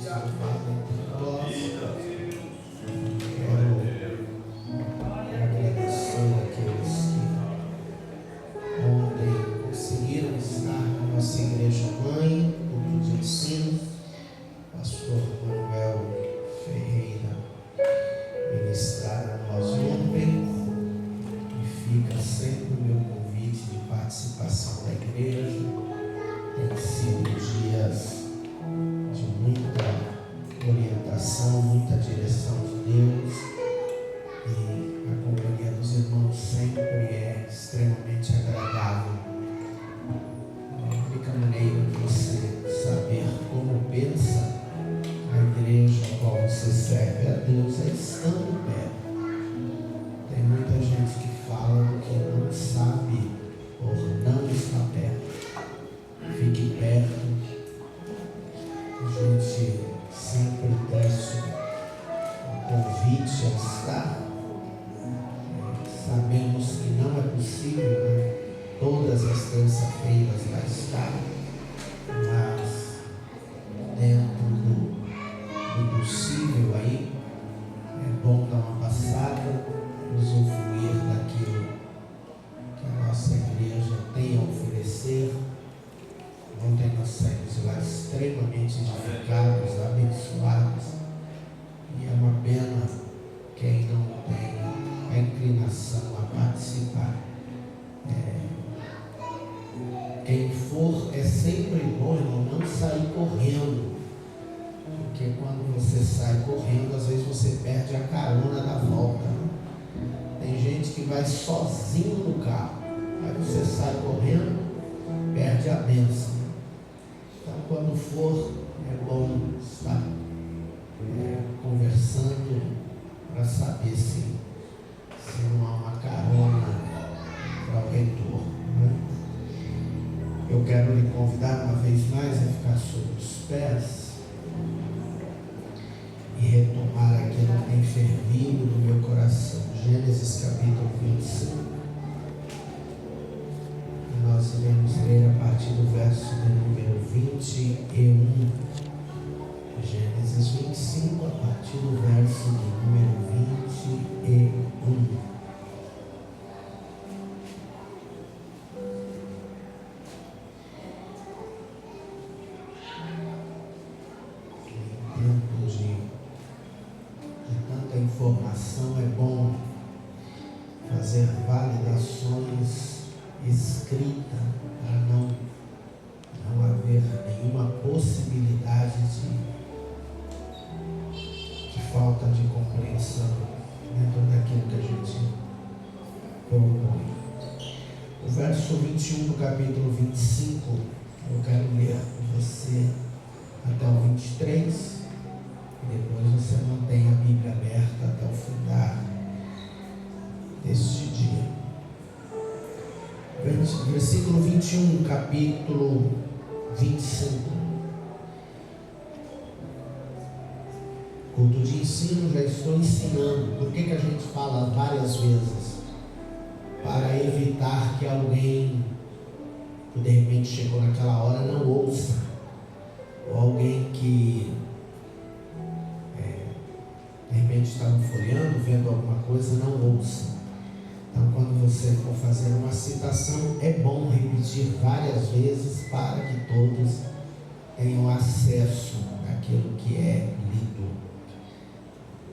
louvado entre nós. Quero agradecer aqueles que ontem conseguiram estar na nossa igreja mãe, grupo de ensino, pastor Manuel Ferreira ministrar a nós ontem, e fica sempre o meu convite de participação da igreja. Tem sido dias de muita orientação, muita direção de Deus, e a companhia dos irmãos sempre é extremamente agradável. A única maneira de você saber como pensa a igreja a qual você serve a Deus é estando perto. Tem muita gente que fala que não sabe ou não está perto. Fique perto. A gente sempre desce o convite a estar. Sabemos que não é possível, né? Todas as terças-feiras lá estar, mas dentro do possível aí, é bom dar uma passada, usufruir daquilo que a nossa igreja tem a oferecer. Ontem nós saímos lá extremamente edificados, abençoados, e é uma pena quem não tem a inclinação a participar. Quem for, é sempre bom, irmão, não sair correndo, porque quando você sai correndo, às vezes você perde a carona da volta, né? Tem gente que vai sozinho no carro, aí você sai correndo, perde a bênção. Então, quando for, é bom estar conversando para saber se não há uma carona para o retorno, né? Eu quero lhe convidar uma vez mais a ficar sobre os pés e retomar aquilo que tem fervido no meu coração. Gênesis capítulo 25. Nós iremos ler a partir do verso de número 21. Gênesis 25, a partir do verso de número 21. Em tempos de tanta informação, é bom fazer validações escrita para não haver nenhuma possibilidade de falta de compreensão dentro daquilo que a gente propõe. O verso 21 do capítulo 25, eu quero ler com você até o 23, e depois você mantém a Bíblia aberta até o final deste dia. Versículo 21, capítulo 25. Culto de ensino, já estou ensinando. Por que a gente fala várias vezes? Para evitar que alguém que de repente chegou naquela hora não ouça, ou alguém que de repente estava folheando, vendo alguma coisa, não ouça. Então, quando você for fazer uma citação, é bom repetir várias vezes para que todos tenham acesso àquilo que é lido.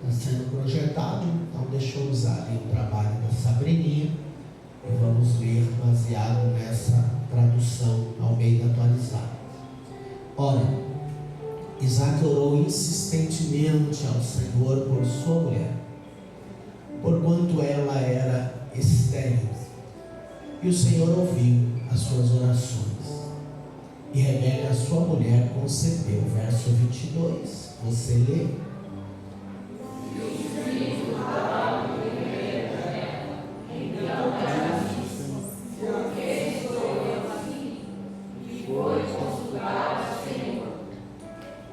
Está sendo projetado, então deixa eu usar ali o trabalho da Sabrininha e vamos ler baseado nessa tradução Almeida atualizada. Ora, Isaac orou insistentemente ao Senhor por sua mulher, porquanto ela era estéril. E o Senhor ouviu as suas orações. E Rebeca, sua mulher, concebeu. Verso 22. Você lê?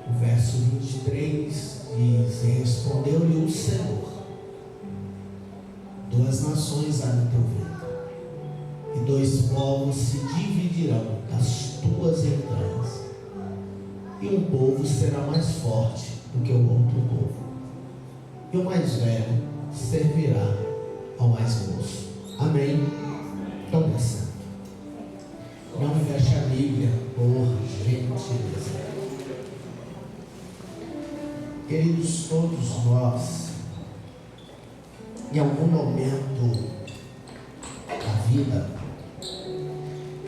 O verso 23 diz: E respondeu-lhe o Senhor: duas nações há no teu ventre, e dois povos se dividirão das tuas entranhas. e um povo será mais forte do que o outro povo, e o mais velho servirá ao mais moço. Amém? Então desça. Não feche a Bíblia, por gentileza. Queridos, todos nós, em algum momento da vida,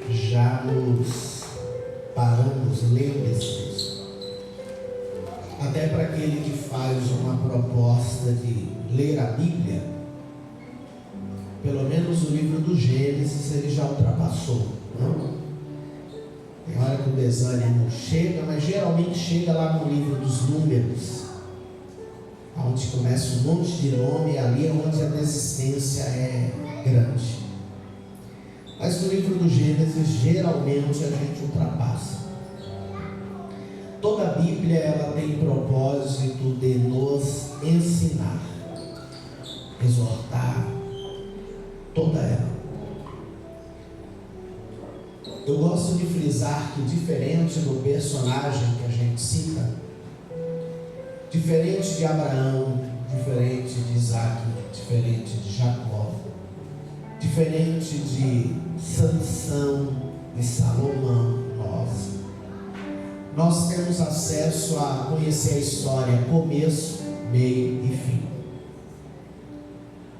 já nos paramos, lembre-se disso. Até para aquele que faz uma proposta de ler a Bíblia, pelo menos o livro do Gênesis ele já ultrapassou, não? Tem hora que o desânimo chega, mas geralmente chega lá no livro dos Números, onde começa um monte de nome, e ali é onde a desistência é grande. Mas no livro do Gênesis, geralmente a gente ultrapassa. Toda a Bíblia ela tem propósito de nos ensinar, exortar, toda ela. Eu gosto de frisar que, diferente do personagem que a gente cita, diferente de Abraão, diferente de Isaac, diferente de Jacó, diferente de Sansão e Salomão, nós temos acesso a conhecer a história, começo, meio e fim.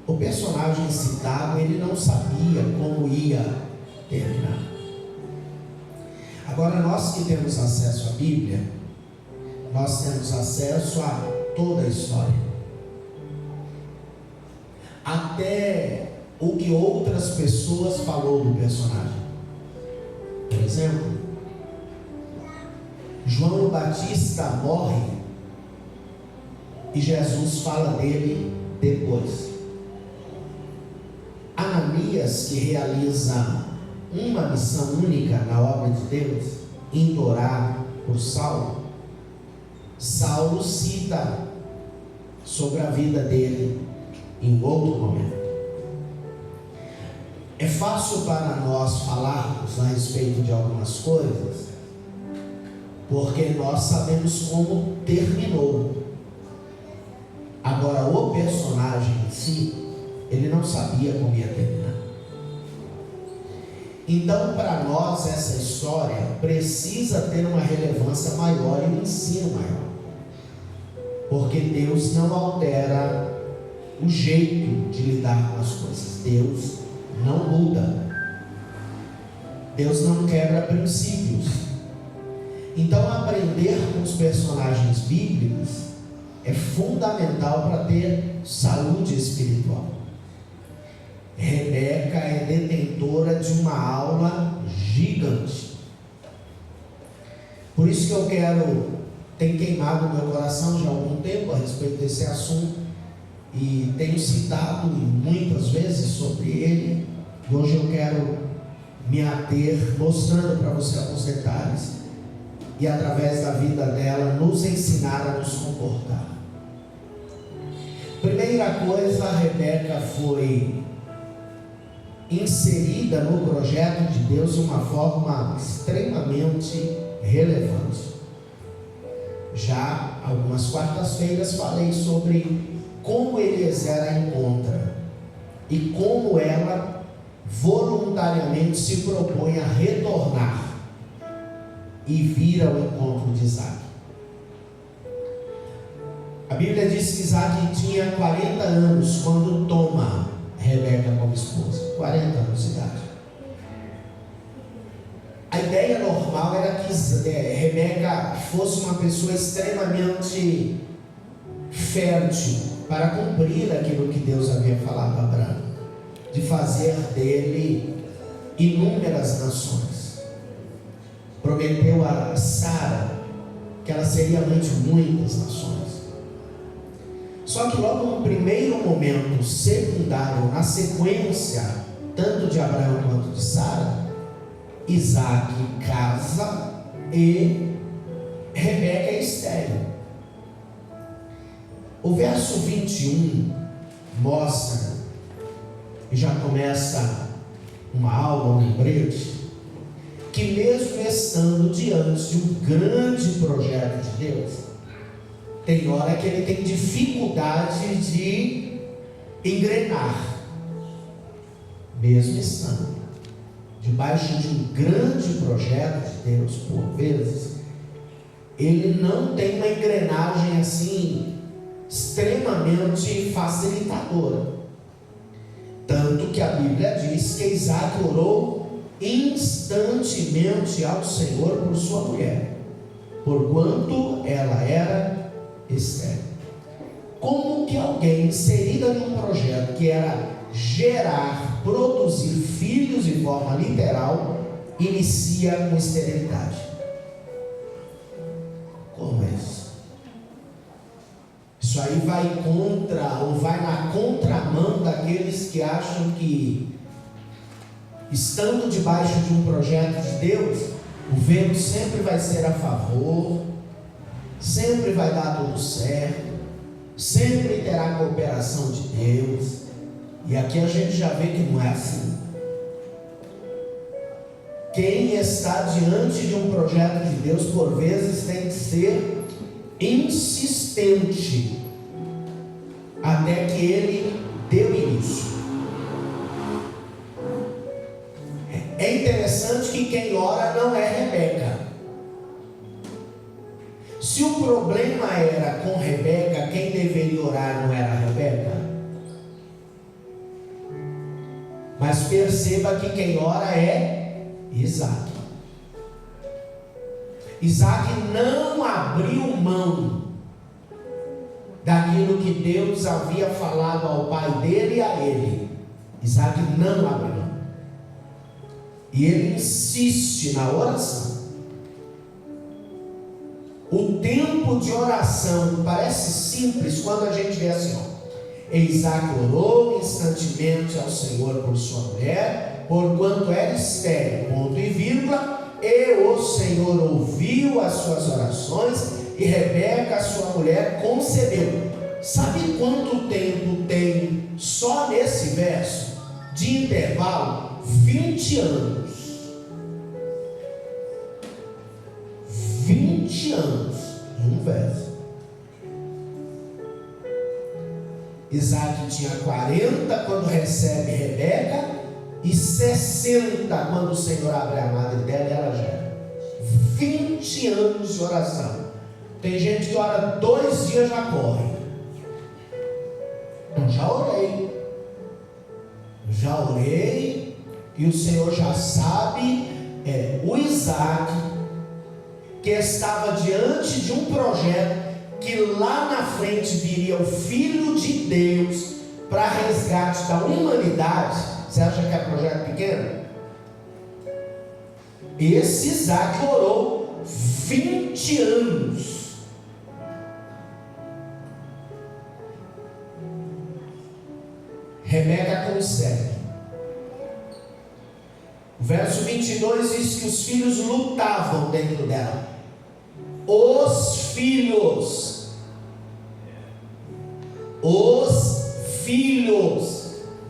O personagem citado, ele não sabia como ia terminar. Agora, nós que temos acesso à Bíblia, nós temos acesso a toda a história, até o que outras pessoas falou do personagem. Por exemplo, João Batista morre e Jesus fala dele depois. Ananias, que realiza uma missão única na obra de Deus, indo orar por Saulo, Saulo cita sobre a vida dele em outro momento. É fácil para nós falarmos a respeito de algumas coisas, porque nós sabemos como terminou. Agora, o personagem em si, ele não sabia como ia terminar. Então, para nós, essa história precisa ter uma relevância maior e um ensino maior, porque Deus não altera o jeito de lidar com as coisas. Deus não muda. Deus não quebra princípios. Então, aprender com os personagens bíblicos é fundamental para ter saúde espiritual. Rebeca é detentora de uma aula gigante. Por isso que eu tenho queimado o meu coração já há algum tempo a respeito desse assunto, e tenho citado muitas vezes sobre ele, e hoje eu quero me ater, mostrando para você alguns detalhes, e através da vida dela nos ensinar a nos comportar. Primeira coisa, a Rebeca foi inserida no projeto de Deus de uma forma extremamente relevante. Já algumas quartas-feiras falei sobre como Eliezer a encontra e como ela voluntariamente se propõe a retornar e vir ao encontro de Isaac. A Bíblia diz que Isaac tinha 40 anos quando toma Rebeca como esposa. 40 anos de idade. A ideia normal era que Rebeca fosse uma pessoa extremamente fértil para cumprir aquilo que Deus havia falado a Abraão, de fazer dele inúmeras nações. Prometeu a Sara que ela seria mãe de muitas nações. Só que logo no primeiro momento secundário, na sequência tanto de Abraão quanto de Sara, Isaac casa e Rebeca é estéril. O verso 21 mostra, e já começa uma aula, um lembrete, que mesmo estando diante de um grande projeto de Deus, tem hora que ele tem dificuldade de engrenar, mesmo estando debaixo de um grande projeto de Deus, por vezes, ele não tem uma engrenagem assim, extremamente facilitadora. Tanto que a Bíblia diz que Isaac orou instantemente ao Senhor por sua mulher, porquanto ela era estéril. Como que alguém inserida num projeto que era gerar, produzir filhos de forma literal, inicia com esterilidade? Como é isso? Isso aí vai contra, ou vai na contramão daqueles que acham que, estando debaixo de um projeto de Deus, o vento sempre vai ser a favor, sempre vai dar tudo certo, sempre terá cooperação de Deus. E aqui a gente já vê que não é assim. Quem está diante de um projeto de Deus, por vezes, tem que ser insistente até que ele dê o início. É interessante que quem ora não é Rebeca. Se o problema era com Rebeca, quem deveria orar não era Rebeca? Mas perceba que quem ora é Isaac. Isaac não abriu mão daquilo que Deus havia falado ao pai dele e a ele. Isaac não abriu mão. E ele insiste na oração. O tempo de oração parece simples quando a gente vê assim, ó. Isaac orou instantemente ao Senhor por sua mulher, porquanto era estéril, ponto e vírgula, e o Senhor ouviu as suas orações, e Rebeca, sua mulher, concebeu. Sabe quanto tempo tem só nesse verso de intervalo? 20 anos. 20 anos em um verso. Isaac tinha 40 quando recebe Rebeca e 60 quando o Senhor abre a madre dela e ela gera. 20 anos de oração. Tem gente que ora 2 dias já corre. Eu já orei e o Senhor já sabe. O Isaac, que estava diante de um projeto que lá na frente viria o Filho de Deus para resgate da humanidade. Você acha que é projeto pequeno? Esse Isaac orou 20 anos. Rebeca consegue. O verso 22 diz que os filhos lutavam dentro dela. Os filhos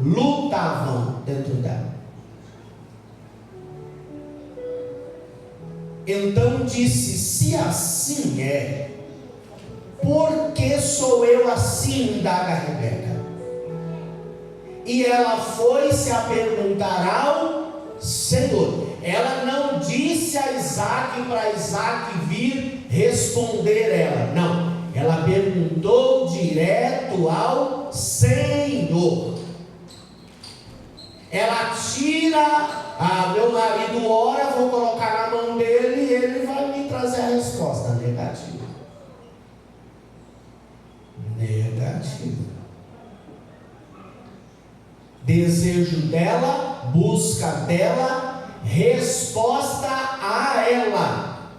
lutavam dentro dela. Então disse: se assim é, por que sou eu assim? Indaga Rebeca. E ela foi se a perguntar ao Senhor. Ela não disse a Isaac para Isaac vir responder ela. Não. Ela perguntou direto ao Senhor. Ela tira, meu marido ora, vou colocar na mão dele e ele vai me trazer a resposta. Negativa. Desejo dela, busca dela, resposta a ela.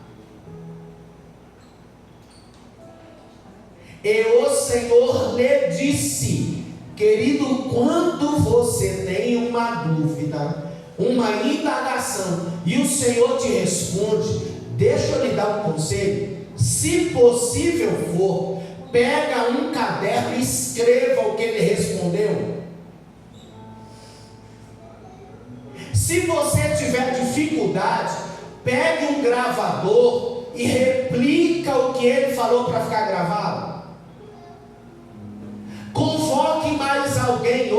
E o Senhor lhe disse: querido, quando você tem uma dúvida, uma indagação, e o Senhor te responde, deixa eu lhe dar um conselho. Se possível for, pega um caderno e escreva o que ele respondeu. Se você tiver dificuldade, pegue um gravador e replica o que ele falou para ficar gravado. Convoque mais alguém.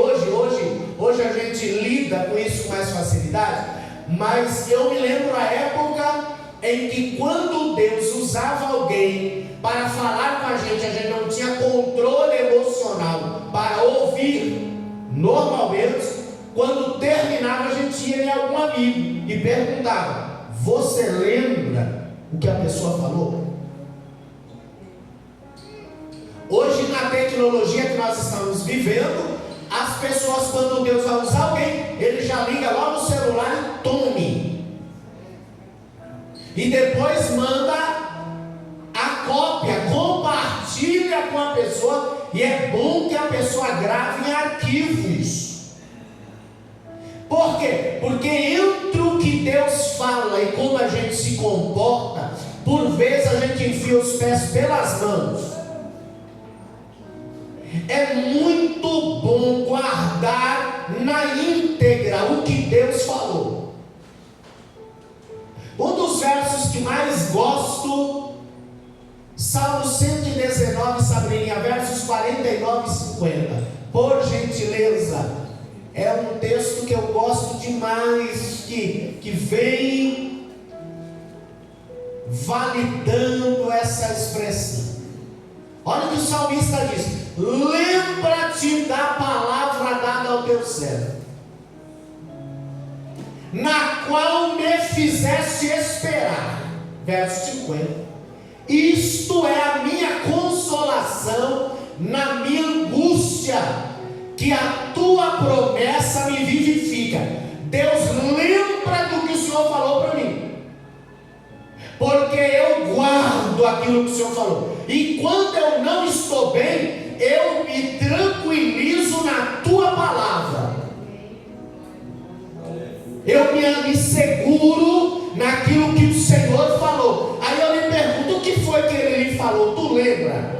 Hoje a gente lida com isso com mais facilidade, mas eu me lembro a época em que quando Deus usava alguém para falar com a gente não tinha controle emocional para ouvir. Normalmente, quando terminava, a gente ia em algum amigo e perguntava: você lembra o que a pessoa falou? Hoje, na tecnologia que nós estamos vivendo, as pessoas, quando Deus vai usar alguém, ele já liga logo no celular e tome. E depois manda a cópia, compartilha com a pessoa, e é bom que a pessoa grave em arquivos. Por quê? Porque entre o que Deus fala e como a gente se comporta, por vezes a gente enfia os pés pelas mãos. É muito bom guardar na íntegra o que Deus falou. Um dos versos que mais gosto, Salmo 119, Sabrininha, versos 49 e 50. Por gentileza, é um texto que eu gosto demais, que vem validando essa expressão. Olha o que o salmista diz: lembra-te da palavra dada ao teu servo, na qual me fizeste esperar. Verso 50. Isto é a minha consolação na minha angústia, que a tua promessa me vivifica. Deus, lembra do que o Senhor falou para mim, porque eu guardo aquilo que o Senhor falou. Enquanto eu não estou bem, eu me tranquilizo na tua palavra. Eu me seguro naquilo que o Senhor falou. Aí eu lhe pergunto: o que foi que ele lhe falou? Tu lembra?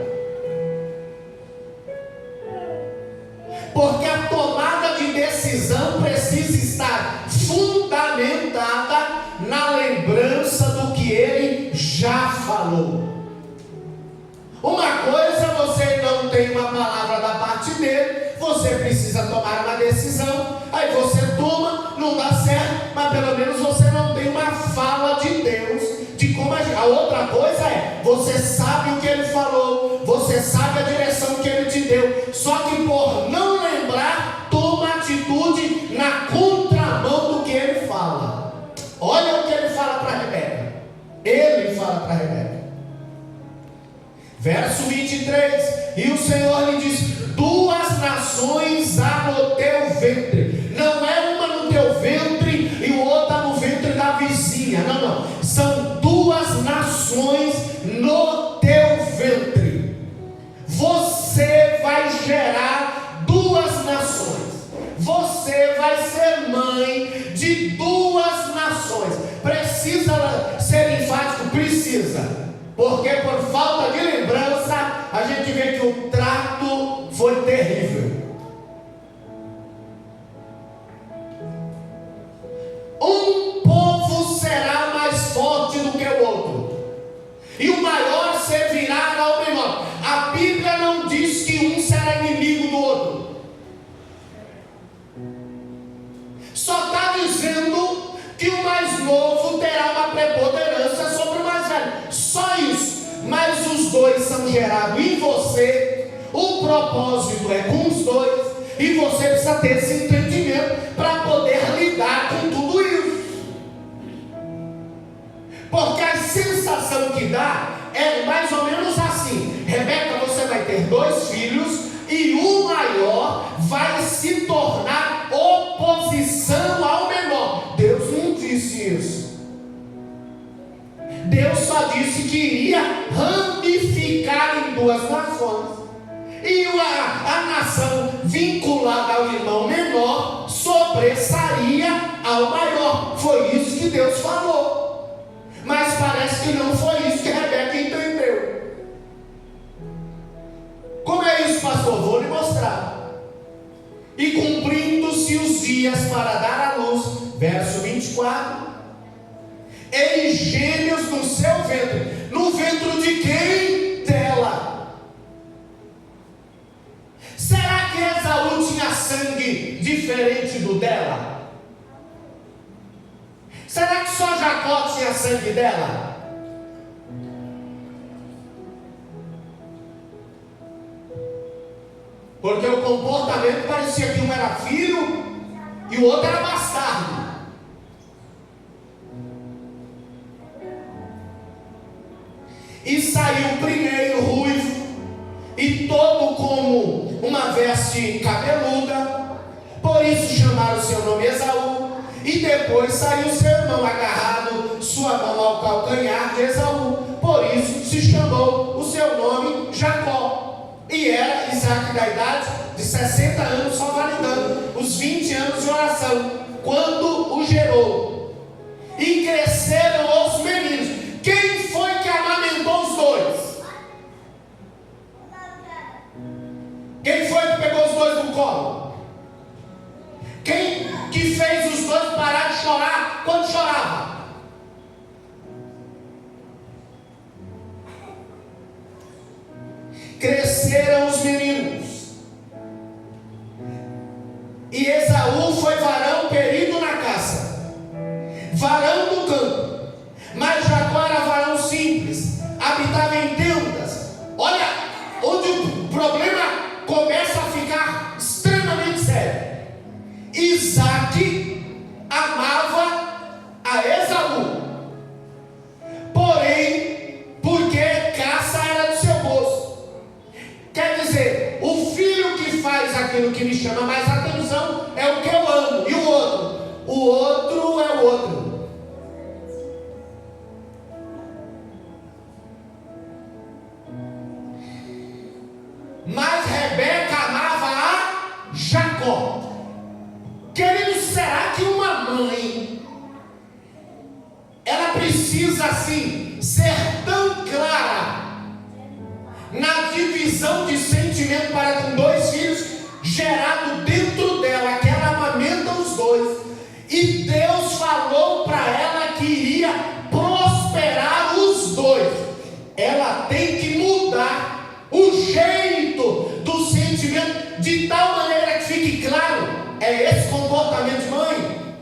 Porque a tomada de decisão precisa estar fundamentada na lembrança do que ele já falou. Uma coisa, você não tem uma palavra da parte dele, você precisa tomar uma decisão, aí você toma, não dá certo, mas pelo menos você não tem uma fala de Deus, de como agir. A outra coisa é, você sabe o que ele falou, você sabe a direção que ele te deu, só que por não lembrar, toma atitude na contramão do que ele fala. Olha o que ele fala para Rebeca. Ele fala para Rebeca. Verso 23. E o Senhor lhe diz: duas nações há no teu ventre. Não é uma no teu ventre e outra no ventre da vizinha. Não. São duas nações no teu ventre. Você vai gerar duas nações. Você vai ser mãe de duas nações. Precisa ser enfático? Precisa. Porque por falta de lembrança, a gente vê que o trato foi terrível. Um povo será mais forte do que o outro, e o maior servirá ao menor. A Bíblia não diz que um será inimigo do outro, só está dizendo que o mais novo terá uma preponderância sobre o mais velho, só isso. Mas os dois são gerados em você, o propósito é com os dois, e você precisa ter esse entendimento para poder lidar com tudo isso. Porque a sensação que dá é mais ou menos assim: Rebeca, você vai ter dois filhos, e o maior vai se tornar oposição ao menor. Deus não disse isso. Deus só disse que iria ramificar em duas nações, e a nação vinculada ao irmão menor sobressaria ao maior. Foi isso que Deus falou, mas parece que não foi isso que Rebeca entendeu. Como é isso, pastor? Vou lhe mostrar. E cumprindo-se os dias para dar à luz, verso 24, e gêmeos no seu ventre. No ventre de quem? Dela. Será que Esaú tinha sangue diferente do dela? Será que só Jacó tinha sangue dela? Porque o comportamento parecia que um era filho e o outro era bastardo. E saiu primeiro ruivo e todo como uma veste cabeluda, por isso chamaram seu nome Esaú. E depois saiu seu irmão agarrado sua mão ao calcanhar de Esaú, por isso se chamou o seu nome Jacó. E era Isaac da idade de 60 anos, só validando os 20 anos de oração, quando o gerou. E cresceram os meninos. Quem foi que amamentou os dois? Quem foi que pegou os dois no colo? Quem que fez os dois parar de chorar quando chorava? Cresceram os meninos. E Esaú foi varão perido na caça, varão do campo. Mas Jacó era varão simples, habitava em tendas. Olha onde o problema começa a ficar extremamente sério. Isaac amava a Esaú, porém, porque caça era do seu gosto. Quer dizer, o filho que faz aquilo que me chama mais atenção é o que eu amo, e o outro é o outro. Mas Rebeca amava a Jacó. Queridos, será que uma mãe, ela precisa assim ser tão clara na divisão de sentimento para com dois filhos gerado dentro dela, que ela amamenta os dois, e Deus falou para ela que iria prosperar os dois? Ela tem que mudar o jeito do sentimento de tal maneira que fique claro. É esse comportamento de mãe.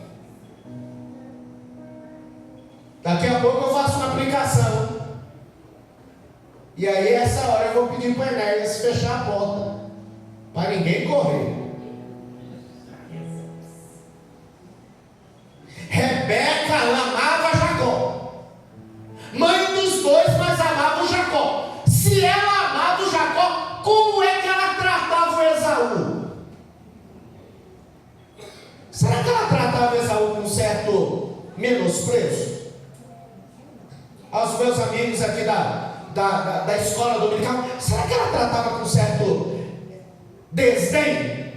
Daqui a pouco eu faço uma aplicação. E aí, essa hora eu vou pedir para Enéas fechar a porta, para ninguém correr. Rebeca amava Jacó, mãe dos dois, mas amava o Jacó. Se ela amava o Jacó, como é que ela tratava o Esaú? Será que ela tratava o Esaú com um certo menosprezo? Aos meus amigos aqui da escola dominical, será que ela tratava com certo desdém?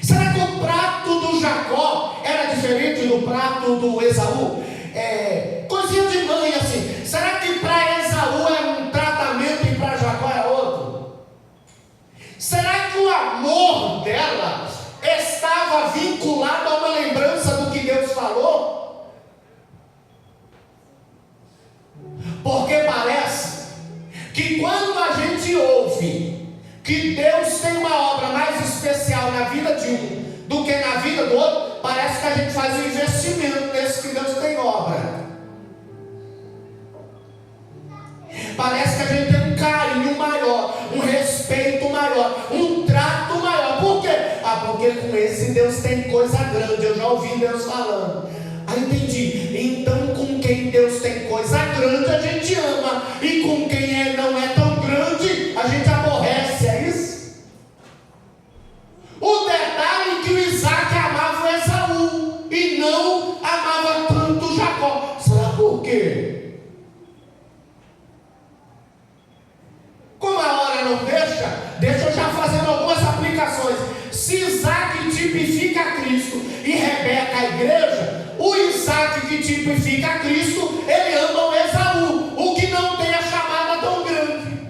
Será que o prato do Jacó era diferente do prato do Esaú? Coisinha de mãe assim. Será que para Esaú era um tratamento e para Jacó era outro? Será que o amor dela estava vinculado a uma lembrança do que Deus falou? Porque parece que quando a gente ouve que Deus tem uma obra mais especial na vida de um do que na vida do outro, parece que a gente faz um investimento nesse que Deus tem obra. Parece que a gente tem um carinho maior, um respeito maior, um trato maior. Por quê? Porque com esse Deus tem coisa grande. Eu já ouvi Deus falando. Entendi. Então, com quem Deus tem coisa grande, a gente ama. E com quem não é tão grande, a gente aborrece. É isso? O detalhe é que o Isaac amava o Esaú e não amava tanto Jacó. Será por quê? Como a hora não deixa eu já fazendo algumas aplicações. Se Isaac tipifica Cristo e Rebeca a igreja, o Isaac que tipifica Cristo, ele ama o Esaú, o que não tem a chamada tão grande.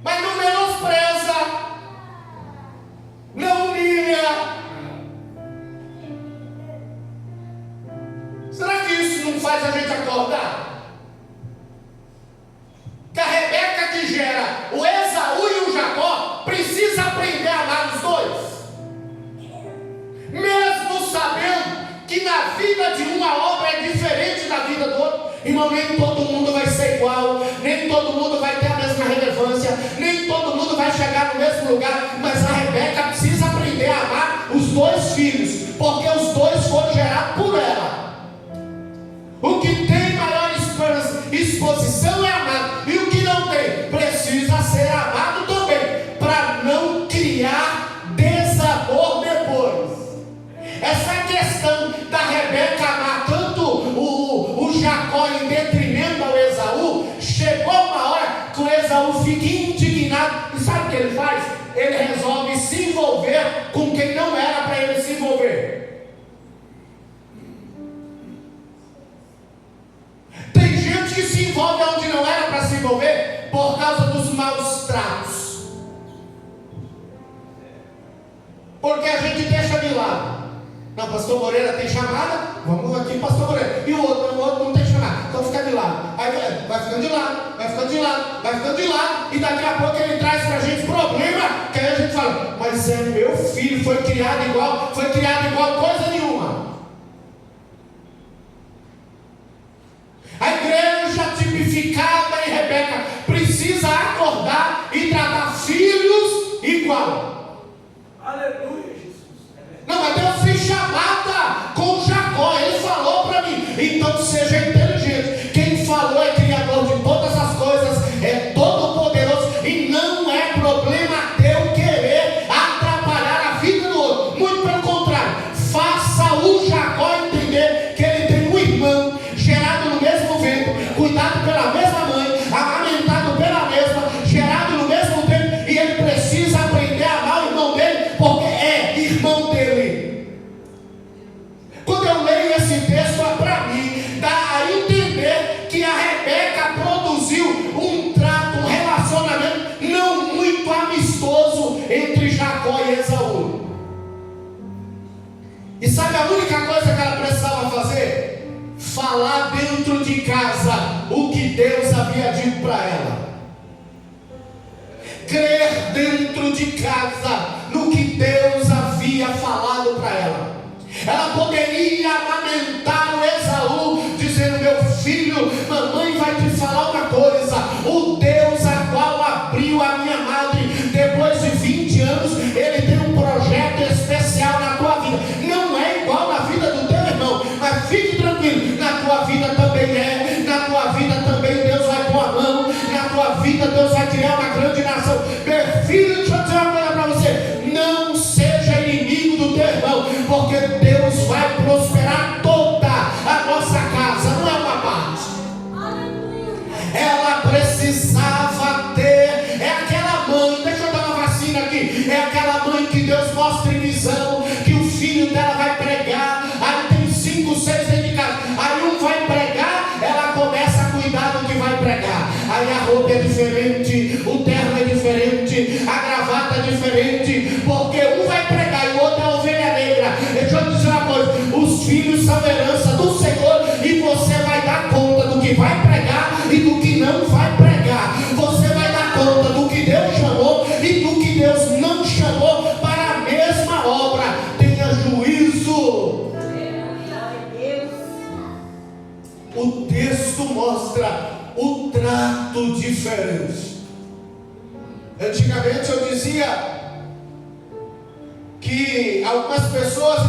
Mas não menospreza, não humilha. nem todo mundo vai ser igual, nem todo mundo vai ter a mesma relevância, nem todo mundo vai chegar no mesmo lugar, mas a Rebeca precisa aprender a amar os dois filhos, porque os dois foram gerados por ela. O que tem maior exposição é amado, e o que não tem precisa ser amado também, para não criar desamor depois. Essa questão da Rebeca amar tanto o Jacó em detrimento ao Esaú, chegou uma hora que o Esaú fica indignado, e sabe o que ele faz? Ele resolve se envolver com quem não era para ele se envolver. Tem gente que se envolve onde não era para se envolver por causa dos maus tratos, porque a gente deixa de lado. Não, pastor Moreira tem chamada, vamos aqui, pastor Moreira. E o outro não tem chamada, então fica de lado. Aí vai ficando de lado, vai ficando de lado, vai ficando de lado, e daqui a pouco ele traz pra gente problema, que aí a gente fala, mas é meu filho, foi criado igual coisa nenhuma. A igreja tipificada em Rebeca precisa acordar e tratar filhos igual. Aleluia. Não, mas Deus fez chamada com Jacó, ele falou para mim, então seja inteligente. Quem falou é criador de todas as coisas, é todo poderoso, e não é problema teu querer atrapalhar a vida do outro, muito pelo contrário, faça o Jacó entender que ele tem um irmão gerado no mesmo ventre, cuidado pela mesma mãe, amamentado pela mesma, gerado no mesmo tempo, e ele precisa aprender a amar o irmão dele, porque é irmão dele. Quando eu leio esse texto, para mim, dá a entender que a Rebeca produziu um trato, um relacionamento não muito amistoso entre Jacó e Esaú. E sabe a única coisa que ela precisava fazer? Falar dentro de casa o que Deus havia dito para ela. Crer dentro de casa no que Deus havia falado para ela. Ela poderia amamentar o Esaú, dizendo: meu filho, mamãe vai te falar uma coisa, o Deus a qual abriu a minha madre, depois de 20 anos, ele tem um projeto especial na tua vida, não é igual na vida do teu irmão, mas fique tranquilo, na tua vida também é, na tua vida também Deus vai pôr a mão, na tua vida Deus vai criar uma grande nação. Meu filho, deixa eu dizer uma coisa para você, não seja inimigo do teu irmão, porque Deus vai prosperar toda a nossa casa, não é uma parte. Ela precisava ter, é aquela mãe, deixa eu dar uma vacina aqui, é aquela mãe que Deus mostra em visão, que o filho dela vai pregar, aí tem 5, 6 dentro de casa, aí um vai pregar, ela começa a cuidar do que vai pregar, aí a roupa é diferente, o terno é diferente, a gravata é diferente, porque um vai pregar e o outro é a ovelha negra. Deixa eu dizer uma coisa, os filhos são herança do Senhor, e você vai dar conta do que vai pregar e do que não vai pregar. Você vai dar conta do que Deus chamou e do que Deus não chamou para a mesma obra. Tenha juízo. O texto mostra o trato diferente. Antigamente eu dizia que algumas pessoas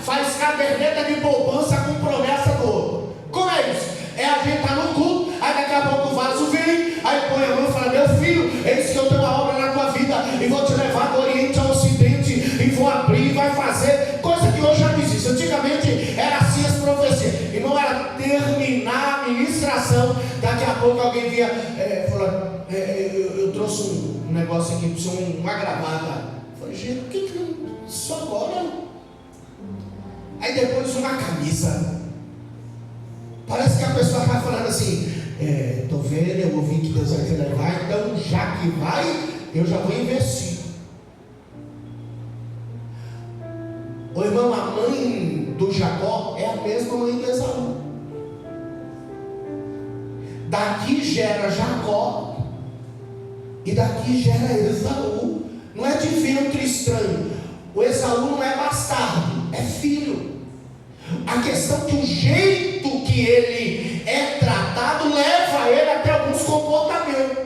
faz caderneta de poupança com promessa do outro. Como é isso? É a gente tá no culto, aí daqui a pouco o vaso vem, aí põe a mão e fala: meu filho, eis que eu tenho uma obra na tua vida, e vou te levar do Oriente ao Ocidente, e vou abrir, e vai fazer, coisa que hoje já não existe. Antigamente era assim as profecias, irmão, era terminar a ministração, daqui a pouco alguém via, falou, eu trouxe um negócio aqui, uma gravata. Eu falei: gente, o que só agora? Aí depois uma camisa. Parece que a pessoa está falando assim: tô vendo, eu ouvi que Deus vai te levar, então já que vai, eu já vou investir. O irmão, a mãe do Jacó é a mesma mãe do Esaú. Daqui gera Jacó e daqui gera Esaú. Não é de ventre estranho. O Esaú não é bastardo, é filho. A questão é que o jeito que ele é tratado, leva ele até alguns comportamentos.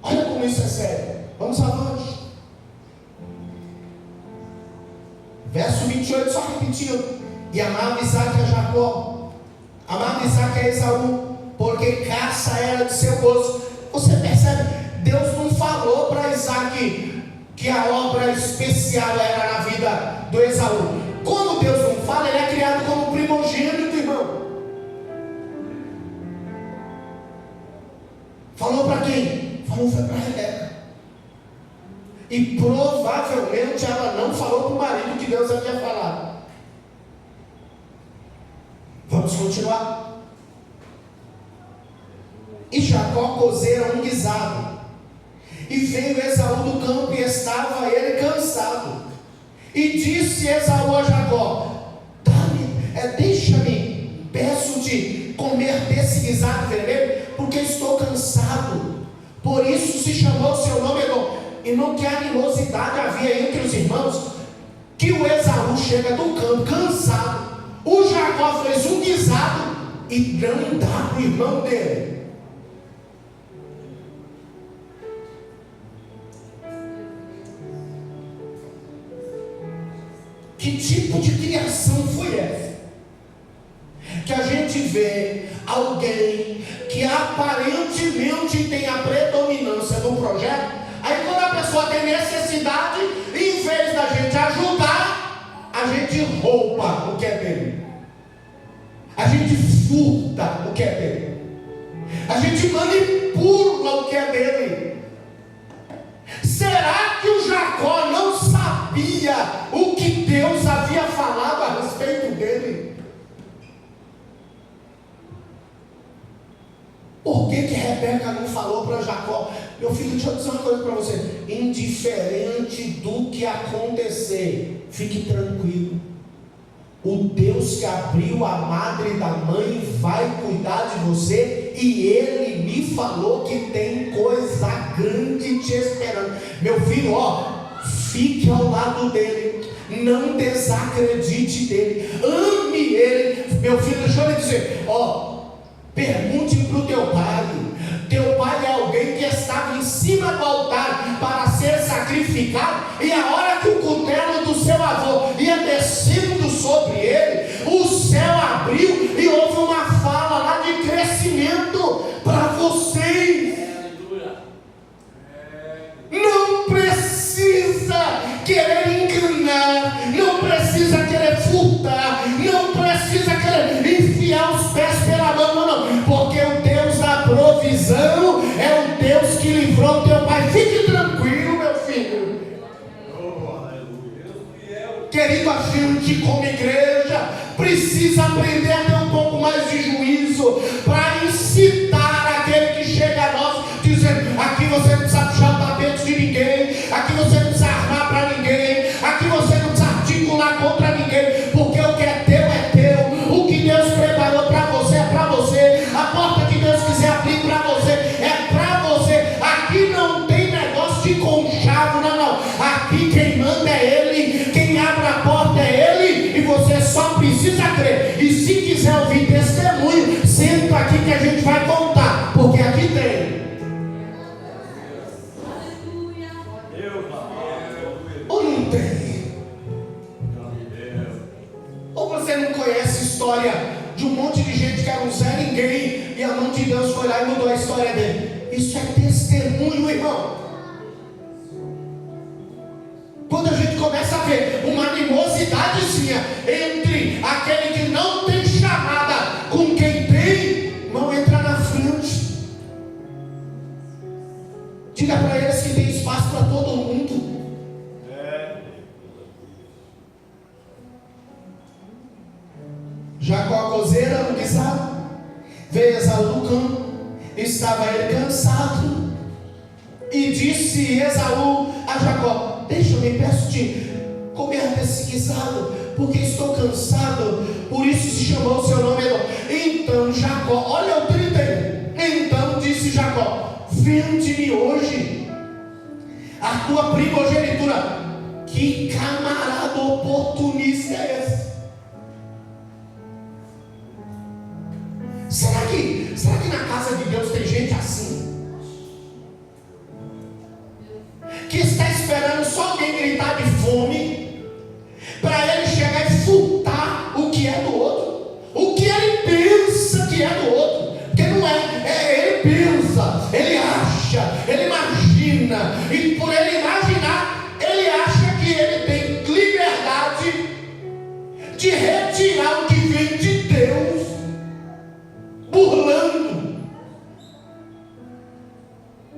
Olha como isso é sério. Vamos avante. Verso 28, só repetindo. E amava Isaque a Jacó, amava Isaque a Esaú, porque caça era de seu gozo. Você percebe? Deus não falou para Isaque que a obra especial era na vida do Esaú. Quando Deus não fala, ele é criado como primogênito, irmão. Falou para quem? Falou foi para Rebeca. E provavelmente ela não falou para o marido que Deus havia falado. Vamos continuar. E Jacó cozera um guisado. E veio Esaú do campo e estava ele cansado. E disse Esaú a Jacó: deixa-me, peço-te comer desse guisado vermelho, porque estou cansado. Por isso se chamou seu nome Edom. E não que animosidade havia entre os irmãos, que o Esaú chega do campo cansado. O Jacó fez um guisado e não dá para o irmão dele. Que tipo de criação foi essa? Que a gente vê alguém que aparentemente tem a predominância do projeto, aí quando a pessoa tem necessidade, em vez da gente ajudar, a gente rouba o que é dele, a gente furta o que é dele, a gente manipula o que é dele. Será que o Jacó não sabia o que Deus havia falado a respeito dele? Por que Rebeca não falou para Jacó? Meu filho, deixa eu dizer uma coisa para você. Indiferente do que acontecer, fique tranquilo. O Deus que abriu a madre da mãe vai cuidar de você, e Ele me falou que tem coisa grande te esperando. Meu filho, fique ao lado dele, não desacredite dele, ame ele. Meu filho, deixa eu lhe dizer, pergunte para o teu pai. Teu pai é alguém que estava em cima do altar para ser sacrificado, e a hora que o cutelo do seu avô ia descendo sobre ele, o céu abriu e houve uma fala lá de crescimento para vocês. Não precisa querer enganar, não precisa querer furtar, não precisa querer enfiar os pés pela mão, não, porque o Deus da provisão é o Deus que livrou teu pai. Fique tranquilo, meu filho. Querido, a gente como igreja precisa aprender a ter um pouco mais de juízo para incitar aquele que chega a nós dizendo: aqui você não precisa puxar o tapete de ninguém, aqui você não precisa armar para ninguém, aqui você não precisa articular contra ninguém, porque o que é teu é teu, o que Deus preparou para você é para você, a porta que Deus quiser abrir para você é para você. Aqui não tem negócio de conchavo, não. Aqui quem manda é Ele, quem abre a porta é Ele, e você só precisa crer. E se quiser ouvir testemunho, senta aqui que a gente vai contar, porque aqui tem. Ou não tem? Ou você não conhece a história de um monte de gente que era um Zé Ninguém, e a mão de Deus foi lá e mudou a história dele? Isso é testemunho, irmão. Quando a gente começa a ver uma animosidadezinha entre aquele que não tem chamada com quem tem, irmão, entra na frente. Diga para eles que tem espaço para todo mundo. Jacó cozeira no guisado, veio Esaú do campo, estava ele cansado, e disse Esaú a Jacó: deixa-me, peço-te comer desse guisado, porque estou cansado. Por isso se chamou o seu nome Edom. Então Jacó, olha o 31, então disse Jacó: vende-me hoje a tua primogenitura. Que camarada oportunista é esse? Será que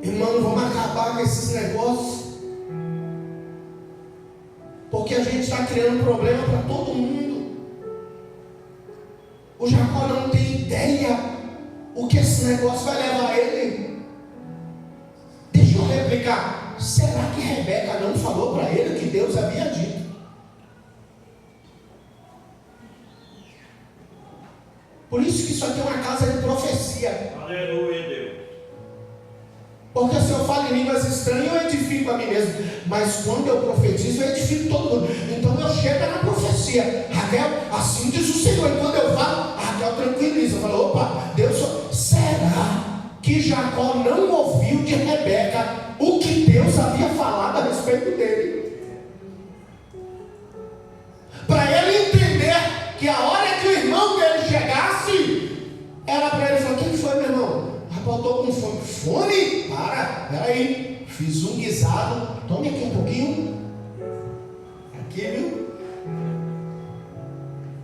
Irmão, vamos acabar com esses negócios. Porque a gente está criando problema para todo mundo. O Jacó não tem ideia o que esse negócio vai levar ele. Deixa eu replicar. Será que Rebeca não falou para ele o que Deus havia dito? Por isso que isso aqui é uma casa de profecia. Aleluia, Deus. Porque se eu falo em línguas estranhas, eu edifico a mim mesmo. Mas quando eu profetizo, eu edifico todo mundo. Então eu chego na profecia. Raquel, assim diz o Senhor. E quando eu falo, a Raquel tranquiliza. Eu falo, opa, Deus, será que Jacó não ouviu de Rebeca o que Deus havia falado a respeito dele? Para ele entender que a hora que o irmão dele chegasse, era para ele falar, o que foi, meu irmão? Rapaz, eu estou com fome. Fome? Peraí. Fiz um guisado. Tome aqui um pouquinho. Aqui, viu?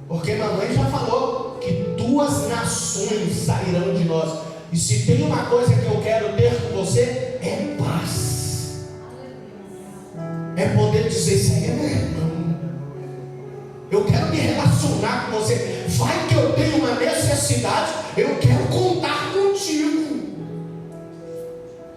Porque mamãe já falou que 2 nações sairão de nós. E se tem uma coisa que eu quero ter com você, é paz. É poder dizer, isso aí é meu irmão. Eu quero me relacionar com você. Vai que eu tenho uma necessidade, eu quero contar contigo.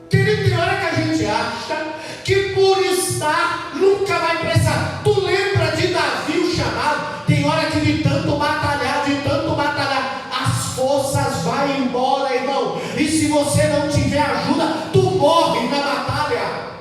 Querido, tem hora que a gente acha que por estar nunca vai precisar. Tu lembra de Davi, o chamado? Tem hora que de tanto batalhar, as forças vão embora, irmão. E se você não tiver ajuda, tu morre na batalha.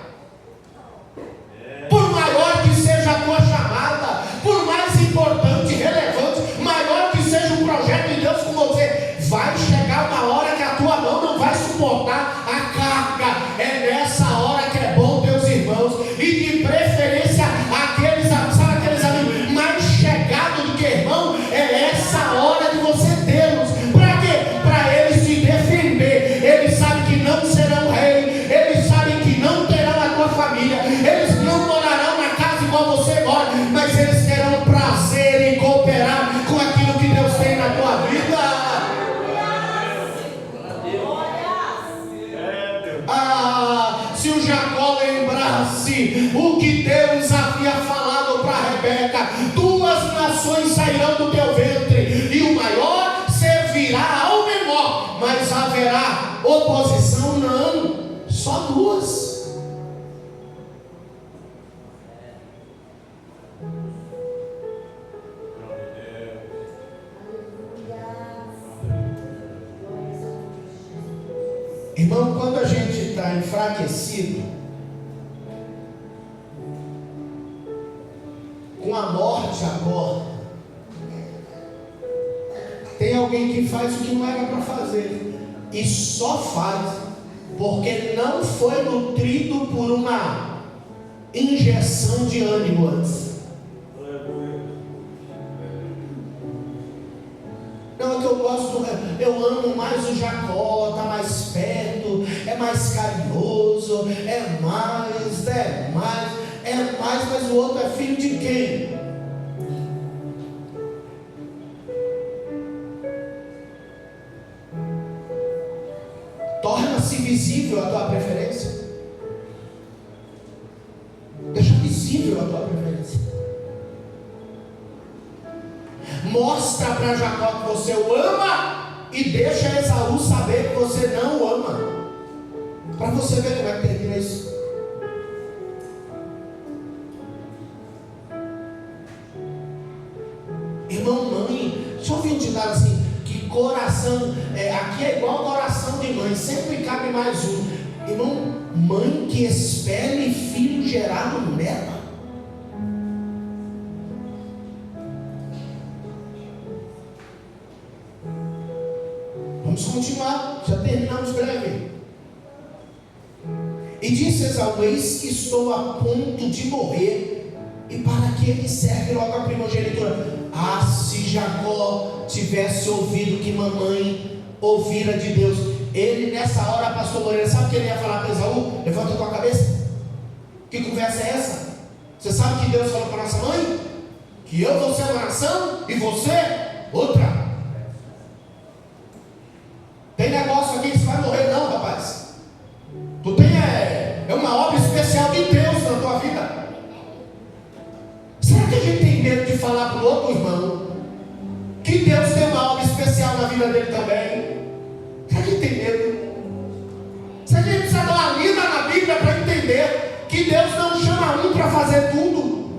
Por maior que seja a tua chamada, por mais importante, relevante, maior que seja o projeto de Deus com você, vai chegar uma hora que a tua mão não vai suportar a carga. É nessa hora que é bom, teus irmãos, e de preferência aqueles amigos mais chegados do que irmão, é essa hora de você tê-los. Para quê? Para eles te defender. Eles sabem que não serão rei, eles sabem que não terão a tua família, eles não morarão na casa igual você mora, mas eles terão prazer em cooperar com aquilo que Deus tem na tua vida. Se o Jacó lembrasse o que Deus havia falado para Rebeca, 2 nações sairão do teu ventre, e o maior servirá ao menor, mas haverá oposição? Não, só 2. Irmão, quando a gente está enfraquecido, com a morte à porta, tem alguém que faz o que não era para fazer, e só faz porque não foi nutrido por uma injeção de ânimo antes. Não, é que eu gosto, eu amo mais o Jacó, está mais perto, é mais carinhoso, mas o outro é filho de quem? Torna-se visível a tua preferência. Deixa visível a tua preferência. Mostra para Jacó que você o ama e deixa Esaú saber que você não o ama, para você ver como é que termina isso. Irmão, mãe, deixa eu ouvir um ditado assim, que coração, aqui é igual coração de mãe, sempre cabe mais um. Irmão, mãe que espere filho gerado nela. Vamos continuar, já terminamos breve. E disse Esaú: eis que estou a ponto de morrer, e para que ele serve logo a primogenitura. Ah, se Jacó tivesse ouvido que mamãe ouvira de Deus. Ele nessa hora, pastor Moreira, sabe o que ele ia falar para Esaú? Levanta a tua cabeça. Que conversa é essa? Você sabe que Deus falou para nossa mãe? Que eu vou ser uma nação e você outra. Tem negócio aqui que você vai morrer não, rapaz. Tu falar para o outro irmão que Deus tem uma obra especial na vida dele também. Será que tem medo? Será que a gente precisa dar uma lida na Bíblia para entender que Deus não chama um para fazer tudo?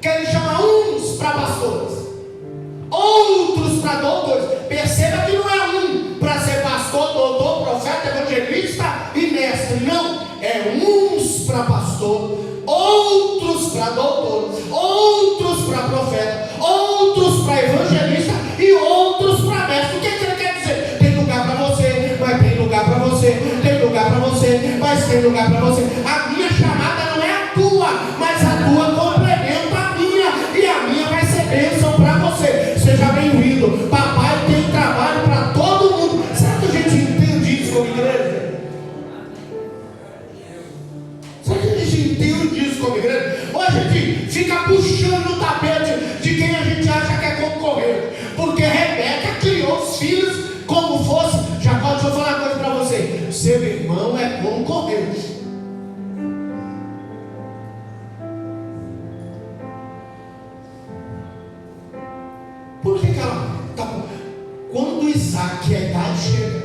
Que Ele chama uns para pastores, outros para doutores. Perceba que não é um para ser pastor, doutor, profeta, evangelista e mestre. Não, é uns para pastor, outros para doutor, outros para profeta, outros para evangelista e outros para mestre. O que ele quer dizer? Tem lugar para você, mas tem lugar para você, tem lugar para você, mas tem lugar para você. A minha chamada não é a tua, mas a tua complementa a minha, e a minha vai ser bênção para você. Seja bem-vindo. Papai tem trabalho para todo mundo. Será que a gente entende isso como igreja? Será que a gente entende isso como igreja? Ou a gente fica puxando o tapete de quem a gente acha que é concorrente? Porque Rebeca criou os filhos como fosse. Jacó, deixa eu falar uma coisa para você: seu irmão é concorrente. Por que ela quando Isaac, a idade chega,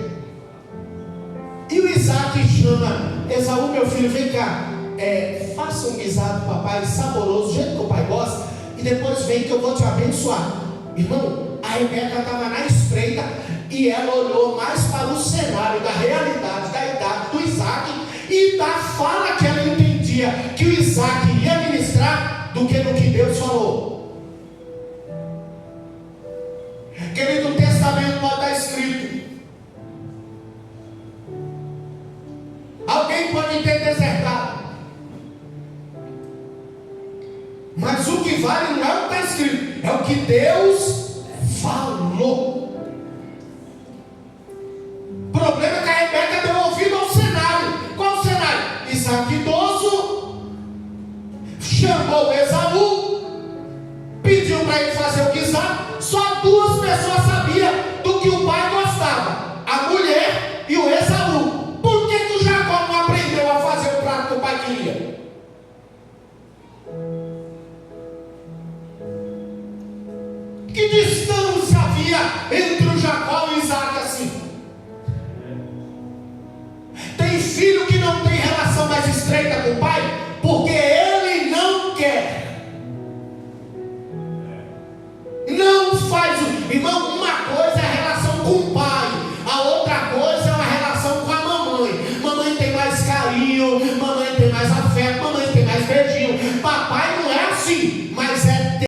e o Isaac chama Esaú, meu filho, vem cá, faça um guisado, papai, saboroso, do jeito que o pai gosta, e depois vem que eu vou te abençoar. Irmão, a Rebeca estava na espreita, e ela olhou mais para o cenário da realidade, da idade do Isaac, e da fala que ela entendia que o Isaac ia ministrar, do que no que Deus falou. Querido, o testamento pode estar escrito. Alguém pode ter desertado, mas o que vale não é o que está escrito, é o que Deus falou. O problema é que a Rebeca deu ouvido ao cenário. Qual o cenário? Isaac idoso chamou Esaú, pediu para ele fazer o guisado. Só duas pessoas sabiam do que o pai gostava: a mulher e o Esaú. Por que o Jacó não aprendeu a fazer o prato que o pai queria? Que distância havia entre o Jacó e o Isaac assim? Tem filho que não tem relação mais estreita com o pai porque ele não quer. Não faz, irmão, uma coisa é a relação com o